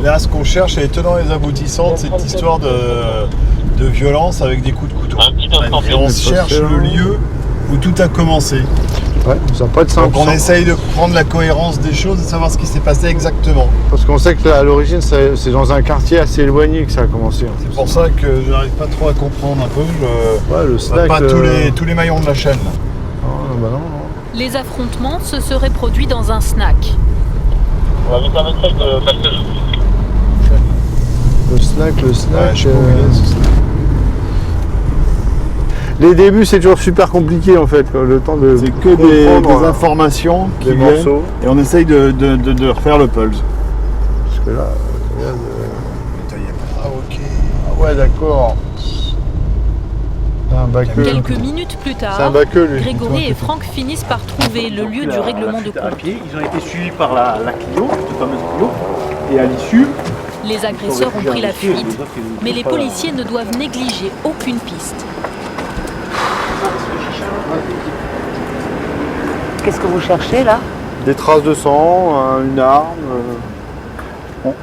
Là, ce qu'on cherche, c'est les tenants et les aboutissants de cette histoire de violence avec des coups de couteau. Et on cherche le lieu où tout a commencé. Ouais, ça va pas être simple. Donc on essaye de prendre la cohérence des choses et de savoir ce qui s'est passé exactement. Parce qu'on sait que à l'origine, c'est dans un quartier assez éloigné que ça a commencé. C'est pour ça que je n'arrive pas trop à comprendre un peu. Le snack, pas tous les maillons de la chaîne. Non. Les affrontements se seraient produits dans un snack. On va mettre un message de Malteuse. Le snack. Ouais, je sais pas où il est, ce snack. Les débuts, c'est toujours super compliqué en fait, quoi. Le temps de. C'est que des informations qui viennent morceaux. et on essaye de refaire le pulse. Parce que là, Ah ok. Ah ouais, d'accord. Un baqueux. Quelques minutes plus C'est un tard, baqueux, lui. Grégory et Franck finissent par trouver le lieu du règlement de compte. Ils ont été suivis par la Clio, cette fameuse Clio, et à l'issue, Les agresseurs ont pris la fuite, mais les policiers ne doivent négliger aucune piste. Qu'est-ce que vous cherchez là? Des traces de sang, une arme.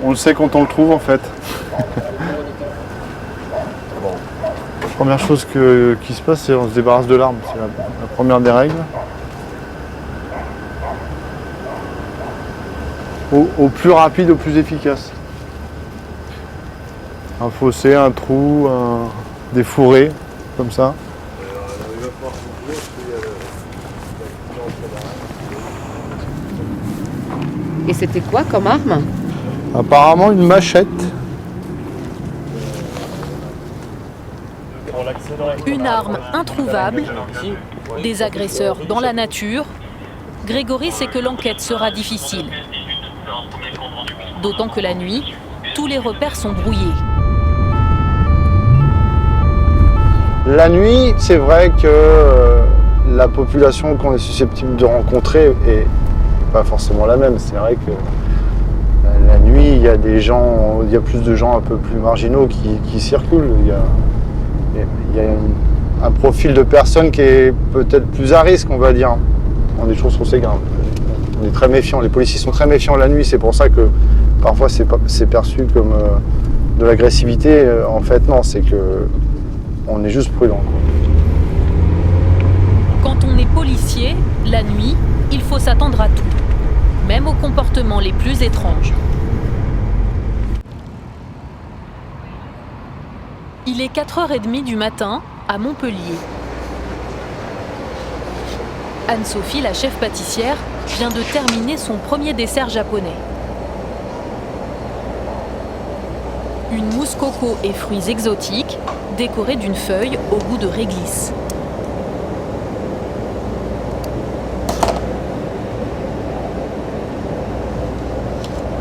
On le sait quand on le trouve en fait. La première chose qui se passe, c'est qu'on se débarrasse de l'arme. C'est la première des règles. Au plus rapide, au plus efficace. Un fossé, un trou, des fourrés, comme ça. Et c'était quoi comme arme? Apparemment une machette. Une arme introuvable, des agresseurs dans la nature. Grégory sait que l'enquête sera difficile. D'autant que la nuit, tous les repères sont brouillés. La nuit, c'est vrai que la population qu'on est susceptible de rencontrer est pas forcément la même. C'est vrai que la nuit, il y a plus de gens un peu plus marginaux qui circulent. Il y a un profil de personnes qui est peut-être plus à risque, on va dire. On est toujours sur ces graves. On est très méfiants. Les policiers sont très méfiants la nuit. C'est pour ça que parfois c'est perçu comme de l'agressivité. En fait, non, c'est que on est juste prudent. Quand on est policier, la nuit, il faut s'attendre à tout, même aux comportements les plus étranges. Il est 4h30 du matin à Montpellier. Anne-Sophie, la chef pâtissière, vient de terminer son premier dessert japonais. Une mousse coco et fruits exotiques, décorée d'une feuille au goût de réglisse.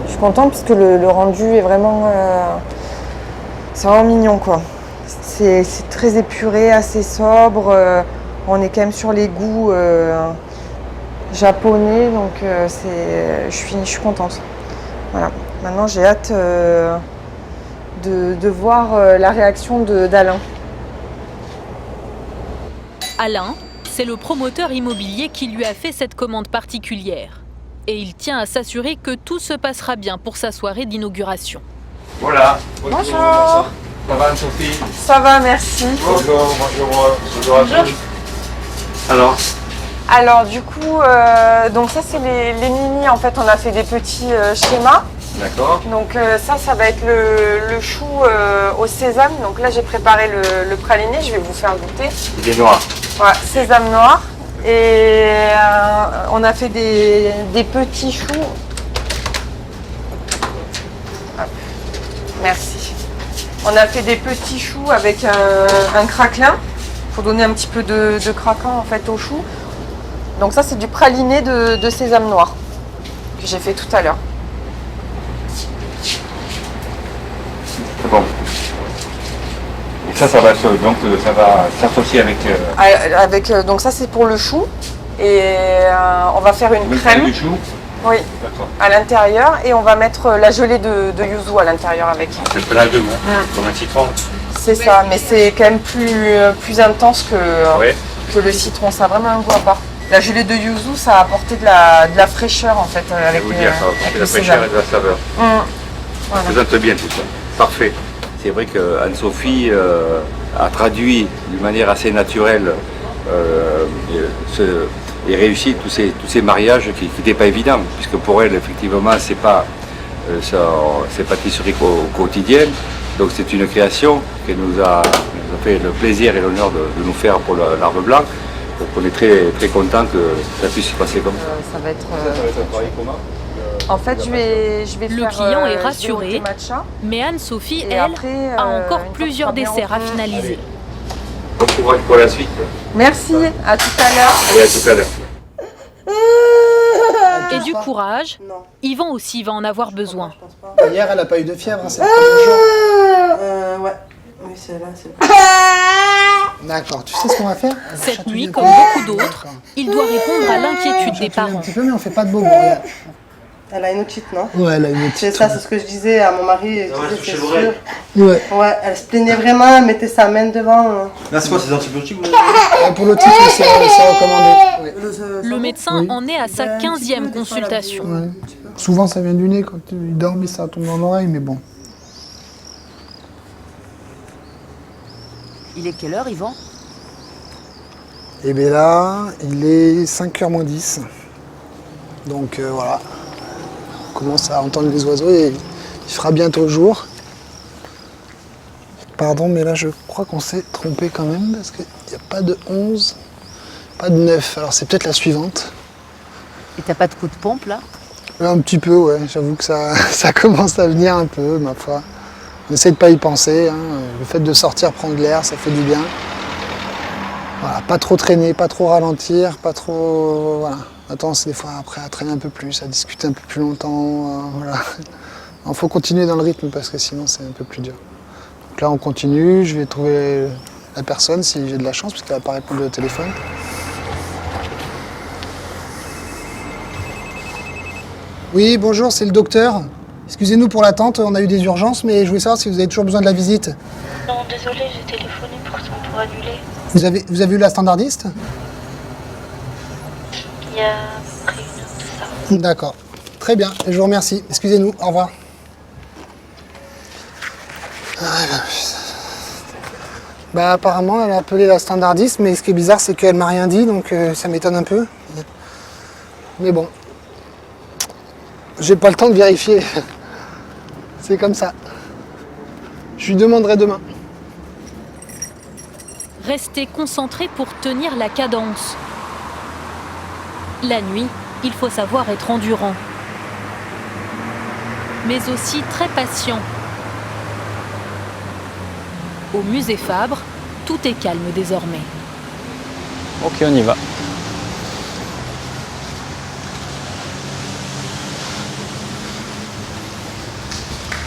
Je suis contente parce que le rendu est vraiment... c'est vraiment mignon, quoi. C'est très épuré, assez sobre. On est quand même sur les goûts japonais, donc je suis contente. Voilà. Maintenant, j'ai hâte de voir la réaction d'Alain. Alain, c'est le promoteur immobilier qui lui a fait cette commande particulière. Et il tient à s'assurer que tout se passera bien pour sa soirée d'inauguration. Voilà. Bonjour. Ça va, Anne-Sophie? Ça va, merci. Bonjour à tous. Alors du coup, donc ça c'est les mini, en fait on a fait des petits schémas. D'accord. Donc ça va être le chou au sésame. Donc là j'ai préparé le praliné, je vais vous faire goûter. Il est noir. Voilà, sésame noir. Et on a fait des petits choux. Hop. Merci. On a fait des petits choux avec un craquelin pour donner un petit peu de craquant en fait au chou. Donc ça c'est du praliné de sésame noir que j'ai fait tout à l'heure. C'est bon. Et ça va s'associer avec... Donc ça c'est pour le chou et on va faire une crème. Du chou. Oui. D'accord. À l'intérieur et on va mettre la gelée de yuzu à l'intérieur avec. C'est le plat de goût, comme un citron. C'est ça, mais c'est quand même plus intense que le citron. Ça a vraiment un goût à part. La gelée de yuzu, ça a apporté de la fraîcheur en fait avec ça va apporter de la fraîcheur et de la saveur. Ça présente bien tout ça. Parfait. C'est vrai qu'Anne-Sophie a traduit d'une manière assez naturelle et réussi tous ces mariages qui n'étaient pas évidents, puisque pour elle, effectivement, c'est pas ses pâtisseries quotidiennes. Donc c'est une création qui nous a fait le plaisir et l'honneur de nous faire pour l'Arbre Blanc. Donc on est très, très content que ça puisse se passer comme ça. Ça va être... En fait, je vais Le faire, client est rassuré, matcha. mais Anne-Sophie, Et elle, après, a encore une fois plusieurs que ça sera bien desserts à rempli. finaliser. Bon courage pour la suite. Merci, à tout à l'heure. Allez, à tout à l'heure. Et du courage, Yvan aussi va en avoir besoin. Hier, elle n'a pas eu de fièvre, hein, c'est le premier jour. Ouais. Oui, c'est là, c'est D'accord, tu sais ce qu'on va faire? Cette nuit, comme beaucoup d'autres, il doit répondre à l'inquiétude des Un parents. petit peu, mais on fait pas de bobo, regarde. Elle a une otite, non? Ouais, elle a une C'est otite. ça, c'est ce que je disais à mon mari. Je disais, c'est sûr. Ouais. Ouais, elle se plaignait vraiment, elle mettait sa main devant. Là, c'est quoi ces antibiotiques Pour l'otite, c'est recommandé. Ouais. Le médecin en est à sa 15e consultation. Ouais. Souvent, ça vient du nez quand il dort, mais ça tombe dans l'oreille, mais bon. Il est quelle heure, Yvan? Et bien là, il est 5h moins 10. Donc voilà. On commence à entendre les oiseaux et il fera bientôt jour. Pardon, mais là je crois qu'on s'est trompé quand même parce qu'il n'y a pas de 11, pas de 9. Alors c'est peut-être la suivante. Et t'as pas de coup de pompe là? Un petit peu, ouais. J'avoue que ça commence à venir un peu, ma foi. On essaie de pas y penser. Hein. Le fait de sortir, prendre l'air, ça fait du bien. Voilà, pas trop traîner, pas trop ralentir, pas trop... Voilà. Attends, c'est des fois après à traîner un peu plus, à discuter un peu plus longtemps. Voilà. Il faut continuer dans le rythme parce que sinon c'est un peu plus dur. Donc là on continue, je vais trouver la personne si j'ai de la chance parce qu'elle va pas répondre au téléphone. Oui, bonjour, c'est le docteur. Excusez-nous pour l'attente, on a eu des urgences, mais je voulais savoir si vous avez toujours besoin de la visite. Non, désolé, j'ai téléphoné pour annuler. Vous avez eu la standardiste? Il y a près une heure de ça. D'accord. Très bien, je vous remercie. Excusez-nous, au revoir. Bah apparemment elle a appelé la standardiste, mais ce qui est bizarre c'est qu'elle m'a rien dit, donc ça m'étonne un peu. Mais bon, j'ai pas le temps de vérifier. C'est comme ça. Je lui demanderai demain. Restez concentrés pour tenir la cadence. La nuit, il faut savoir être endurant, mais aussi très patient. Au musée Fabre, tout est calme désormais. Ok, on y va.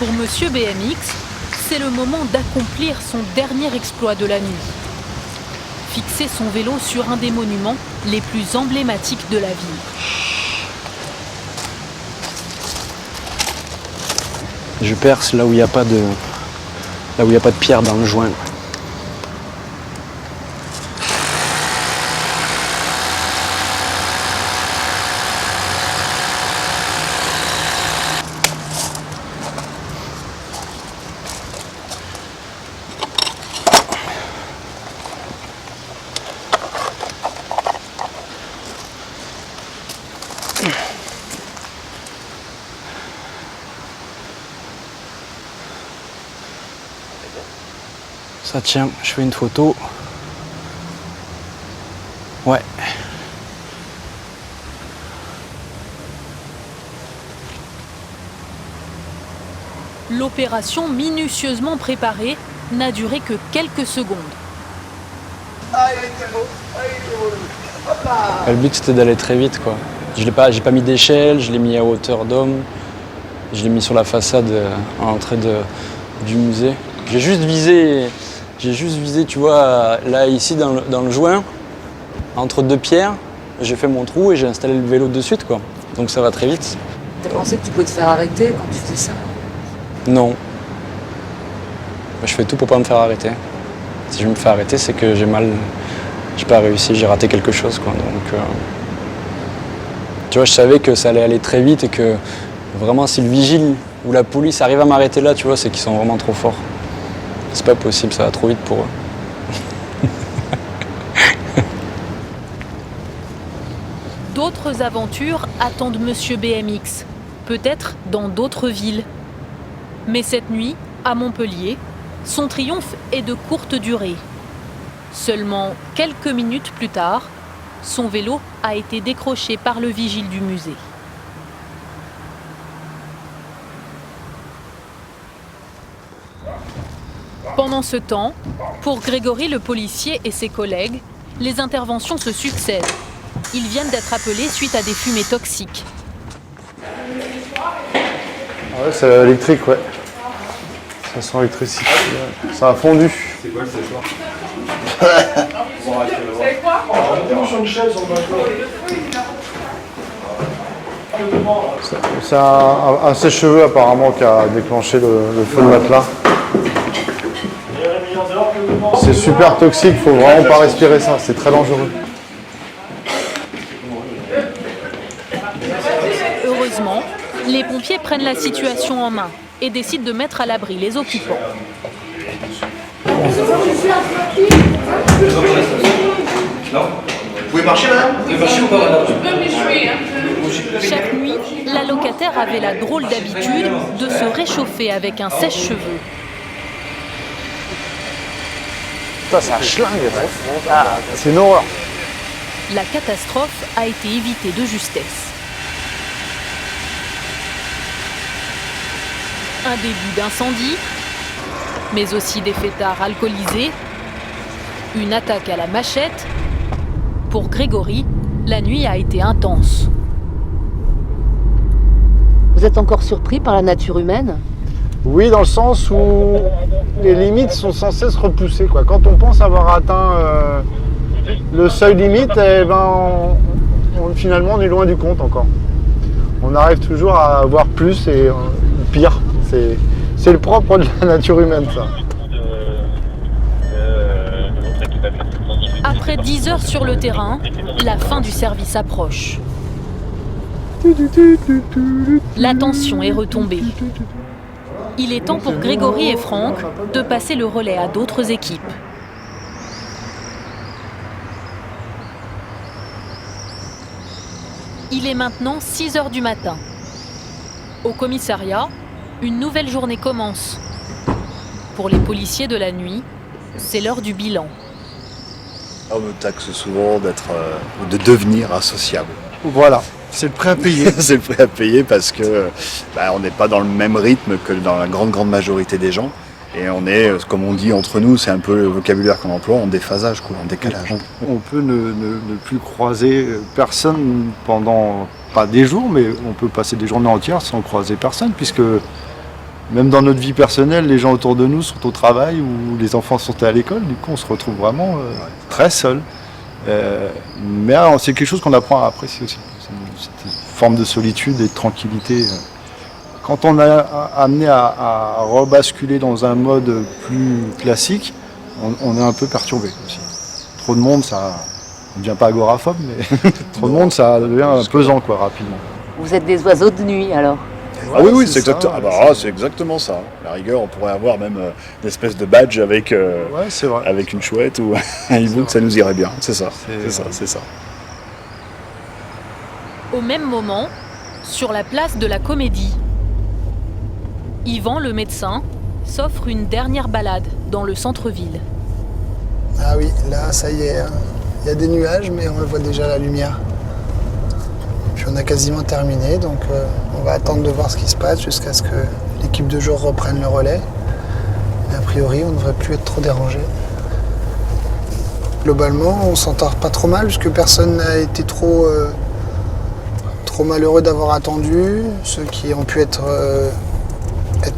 Pour Monsieur BMX, c'est le moment d'accomplir son dernier exploit de la nuit. Fixer son vélo sur un des monuments les plus emblématiques de la ville. Je perce là où il n'y a pas de... Là où il n'y a pas de pierre dans le joint. Ça tient, je fais une photo. Ouais. L'opération minutieusement préparée n'a duré que quelques secondes. Le but c'était d'aller très vite quoi. J'ai pas mis d'échelle, je l'ai mis à hauteur d'homme. Je l'ai mis sur la façade à l'entrée du musée. J'ai juste visé, tu vois, là ici dans le joint, entre deux pierres, j'ai fait mon trou et j'ai installé le vélo de suite quoi. Donc ça va très vite. T'as pensé que tu pouvais te faire arrêter quand tu faisais ça? Non. Je fais tout pour pas me faire arrêter. Si je me fais arrêter, c'est que j'ai pas réussi, j'ai raté quelque chose quoi. Donc, tu vois, je savais que ça allait aller très vite et que vraiment si le vigile ou la police arrive à m'arrêter là, tu vois, c'est qu'ils sont vraiment trop forts. C'est pas possible, ça va trop vite pour eux. D'autres aventures attendent Monsieur BMX, peut-être dans d'autres villes. Mais cette nuit, à Montpellier, son triomphe est de courte durée. Seulement quelques minutes plus tard, son vélo a été décroché par le vigile du musée. Pendant ce temps, pour Grégory le policier et ses collègues, les interventions se succèdent. Ils viennent d'être appelés suite à des fumées toxiques. Ouais, c'est électrique, ouais. Ça sent électricité. Ça a fondu. C'est quoi le séchoir? C'est quoi? C'est un sèche-cheveux apparemment qui a déclenché le feu de matelas. C'est super toxique, il faut vraiment pas respirer ça, c'est très dangereux. Heureusement, les pompiers prennent la situation en main et décident de mettre à l'abri les occupants. Vous pouvez marcher, madame? Vous pouvez marcher ou pas, madame? Chaque nuit, la locataire avait la drôle d'habitude de se réchauffer avec un sèche-cheveux. Putain, ça schlingue. C'est une horreur. La catastrophe a été évitée de justesse. Un début d'incendie, mais aussi des fêtards alcoolisés, une attaque à la machette. Pour Grégory, la nuit a été intense. Vous êtes encore surpris par la nature humaine? Oui, dans le sens où les limites sont sans cesse repoussées, quoi. Quand on pense avoir atteint le seuil limite, eh ben, finalement on est loin du compte encore. On arrive toujours à avoir plus et pire. C'est le propre de la nature humaine, ça. Après 10 heures sur le terrain, la fin du service approche. La tension est retombée. Il est temps pour Grégory et Franck de passer le relais à d'autres équipes. Il est maintenant 6 heures du matin. Au commissariat, une nouvelle journée commence. Pour les policiers de la nuit, c'est l'heure du bilan. On me taxe souvent de devenir associable. Voilà, c'est le prêt à payer. C'est le prêt à payer parce que on n'est pas dans le même rythme que dans la grande majorité des gens. Et on est, comme on dit entre nous, c'est un peu le vocabulaire qu'on emploie, en déphasage, quoi, en décalage. On peut ne plus croiser personne pendant, pas des jours, mais on peut passer des journées entières sans croiser personne, puisque même dans notre vie personnelle, les gens autour de nous sont au travail ou les enfants sont à l'école, du coup on se retrouve vraiment très seul. Mais c'est quelque chose qu'on apprend à apprécier aussi, cette forme de solitude et de tranquillité. Quand on est amené à rebasculer dans un mode plus classique, on est un peu perturbé aussi. Trop de monde, ça, on ne devient pas agoraphobe, mais trop de monde, ça devient pesant quoi, rapidement. Vous êtes des oiseaux de nuit alors? Ah oui, c'est exactement ça. À la rigueur, on pourrait avoir même une espèce de badge avec une chouette ou un hibou, ça nous irait bien. C'est ça, c'est ça. Au même moment, sur la place de la Comédie, Yvan, le médecin, s'offre une dernière balade dans le centre-ville. Ah oui, là, ça y est, hein. Il y a des nuages, mais on voit déjà la lumière. Puis on a quasiment terminé, donc on va attendre de voir ce qui se passe jusqu'à ce que l'équipe de jour reprenne le relais. Mais a priori, on ne devrait plus être trop dérangé. Globalement, on s'entend pas trop mal, puisque personne n'a été trop malheureux d'avoir attendu. Ceux qui ont pu être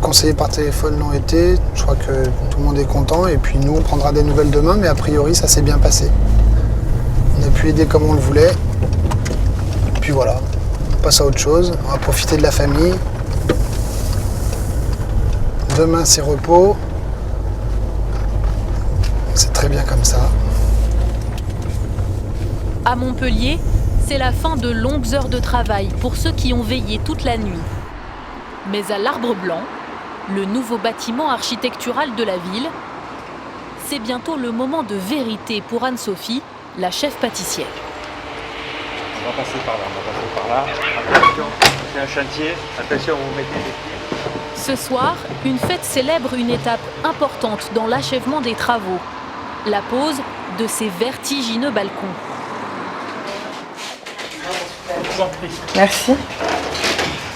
conseillés par téléphone l'ont été. Je crois que tout le monde est content, et puis nous, on prendra des nouvelles demain, mais a priori, ça s'est bien passé. On a pu aider comme on le voulait. Puis voilà, on passe à autre chose, on va profiter de la famille. Demain c'est repos. C'est très bien comme ça. À Montpellier, c'est la fin de longues heures de travail pour ceux qui ont veillé toute la nuit. Mais à l'Arbre Blanc, le nouveau bâtiment architectural de la ville, c'est bientôt le moment de vérité pour Anne-Sophie, la chef pâtissière. On va passer par là, Attention, c'est un chantier. Attention, vous mettez les pieds. Ce soir, une fête célèbre une étape importante dans l'achèvement des travaux. La pose de ces vertigineux balcons. Merci.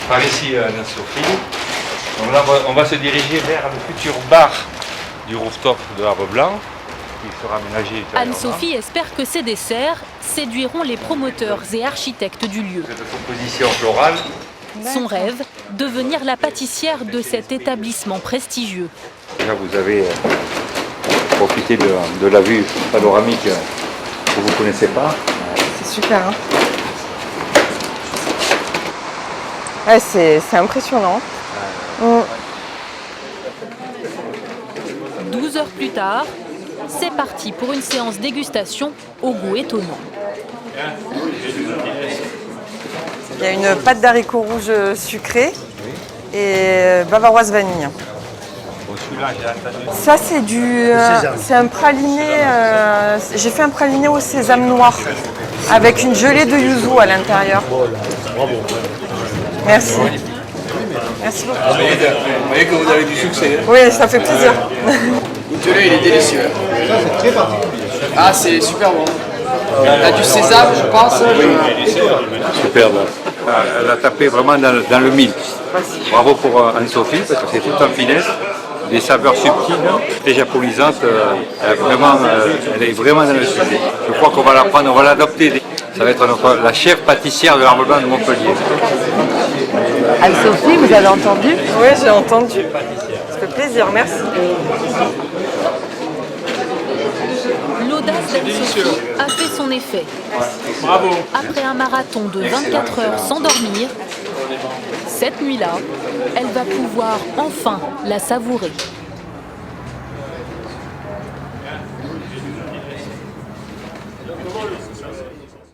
Par ici, Anne-Sophie. Donc là, on va se diriger vers le futur bar du rooftop de l'Arbre Blanc, qui sera aménagé ultérieurement. Anne-Sophie espère que ces desserts séduiront les promoteurs et architectes du lieu. De composition florale. Son rêve, devenir la pâtissière de cet établissement prestigieux. Là, vous avez profité de la vue panoramique que vous ne connaissez pas. C'est super, hein. Ouais, c'est impressionnant. 12 heures plus tard, c'est parti pour une séance dégustation au goût étonnant. Il y a une pâte d'haricots rouges sucrée et bavaroise vanille. Ça c'est un praliné, j'ai fait un praliné au sésame noir avec une gelée de yuzu à l'intérieur. Merci. Merci beaucoup. Vous voyez que vous avez du succès. Oui, ça fait plaisir. Le gelé, il est délicieux. Ça, c'est très particulier. Ah, c'est super bon. Il y a du sésame, je pense. Superbe. Elle a tapé vraiment dans le mille. Bravo pour Anne-Sophie, parce que c'est tout en finesse, des saveurs subtiles, très japonisante. Elle est vraiment dans le sujet. Je crois qu'on va la prendre, on va l'adopter. Ça va être la chef pâtissière de l'Arbre Blanc de Montpellier. Anne-Sophie, vous avez entendu? Oui, j'ai entendu. Ça fait plaisir, merci. L'audace d'Anne-Sophie a fait son effet. Bravo. Après un marathon de 24 heures sans dormir, cette nuit-là, elle va pouvoir enfin la savourer.